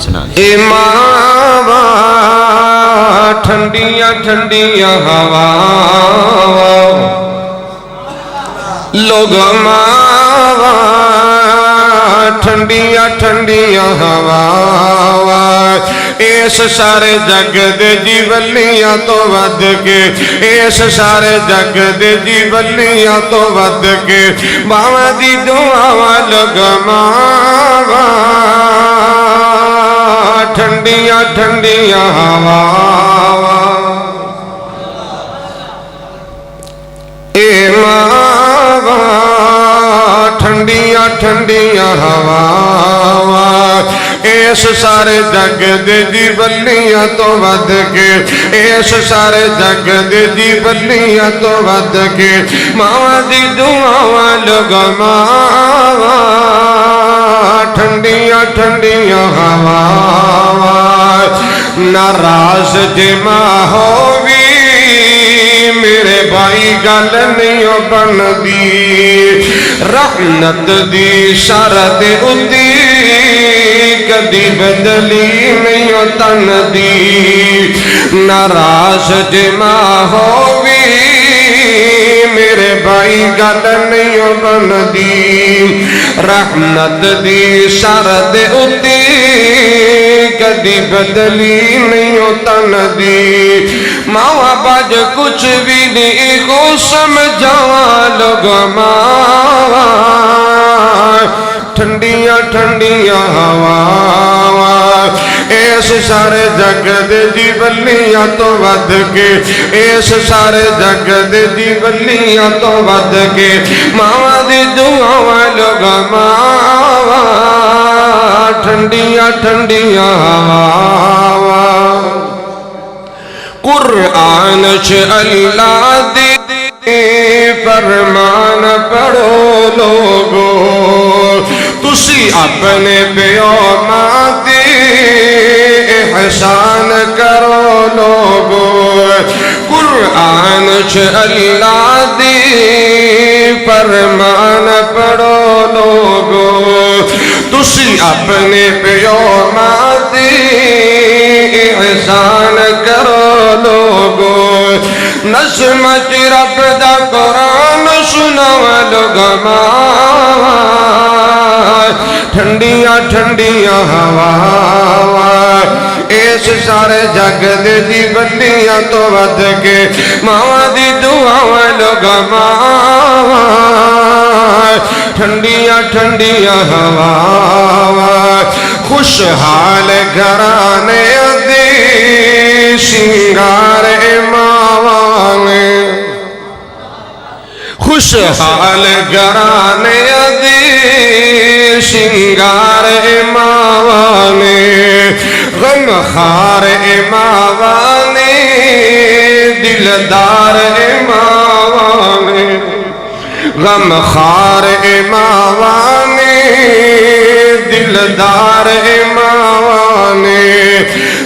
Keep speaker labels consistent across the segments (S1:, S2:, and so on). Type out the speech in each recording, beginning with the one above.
S1: سنا
S2: اے ماوا ٹھنڈیاں ٹھنڈیاں ہوا لوگ ماوا ٹھنڈیاں ٹھنڈیاں ہوا اس سارے جگ دے جی ولیاں تو ود کے اس سارے جگ دے جی ولیاں تو ود کے باواں دی دعاواں لوگ ماوا ٹھنڈیاں ٹھنڈیاں ہوا اے ماوا ٹھنڈیاں ٹھنڈیاں ہوا اس سارے جگ دے جی ولیاں تو ود کے اس سارے جگ دے جی ولیاں تو ود کے ماواں دی دعاواں لوگ ماوا ٹھنڈیاں ٹھنڈیاں ہوا ناراض جے ماں ہووی میرے بھائی گل نہیں بن دی رحمت دی شرط اتی کدی بدلی نہیں تن دی ناراض جے ماں ہووی میرے بھائی گل نہیں بن دی رحمت دی شرط اتی کدی بدلی نہیں تن دی ماوا باج کچھ بھی نہیں کو سمجھاوا لوگ ماوا ٹھنڈیاں ٹھنڈیاں ہوا اس سارے جگ دے جی ولیاں تو ود کے اس سارے جگ دے جی ولیاں تو ود کے ماوا دی دعاواں لوگ ماوا ٹھنڈیاں ٹھنڈیاں ہوا قرآن چ اللہ دی فرمان پڑھو لوگو تسی اپنے پیو ماں دی احسان کرو لوگو قرآن چ اللہ دی فرمان پڑھو لوگو تسی اپنے پیو ماں دی احسان کرو لوگو نظم رب دا قرآن سنو لوگ ماوا ٹھنڈیاں ٹھنڈیاں ہوا اس سارے جگ دے جی ولیاں تو ود کے ماواں دی دعاواں لوگ ماوا ٹھنڈیاں ٹھنڈیاں ہوا خوشحال گھرانے دی شنگار ماواں خوشحال گھرانے دی شنگار ماواں غم خار ماواں دلدار ماواں غم خار ماواں دلدار ماواں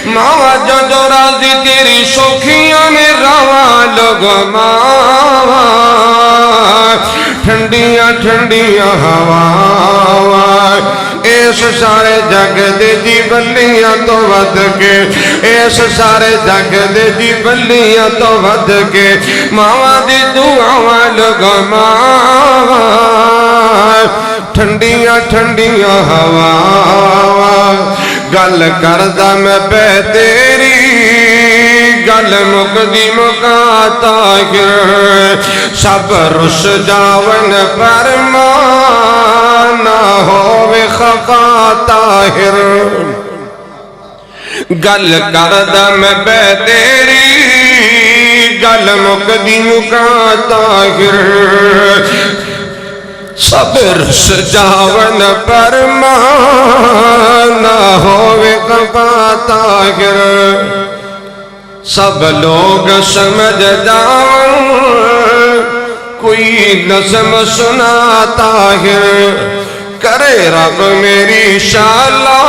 S2: ماوا جو راضی تیری سوکھیاں نے رواں لوگ ماوا ٹھنڈیاں ٹھنڈیاں ہوا اس سارے جگ دے جی ولیاں تو ود کے اس سارے جگ دے جی ولیاں تو ود کے ماواں دی دعاواں لوگ ماوا ٹھنڈیاں ٹھنڈیاں ہوا گل کردا میں پہ تیری گل مکدی مکا طاہر سب رس جاون پر نہ ہووے خفا طاہر گل کردا میں پہ تیری گل مکدی مکا طاہر صبر سجاون پر نہ ہووے خفا طاہر سب لوگ سمجھ جاؤں کوئی نظم سنا طاہر کرے رب میری شالا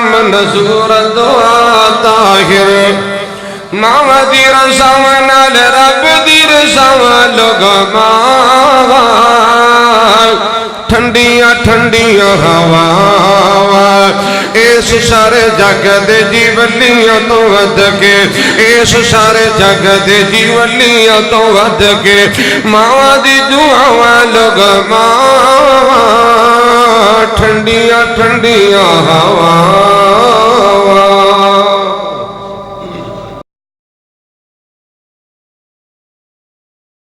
S2: منظور دعا طاہر ماوا دی رضا نال رب دی رضا لوگ ماوا ٹھنڈیاں ٹھنڈیاں ہوا اس سارے جگ دے جی ولیاں تو ود کے اس سارے جگ دے جی ولیاں تو ود کے ماں دی دعاواں لوگ ماں ٹھنڈیاں ٹھنڈیاں ہوا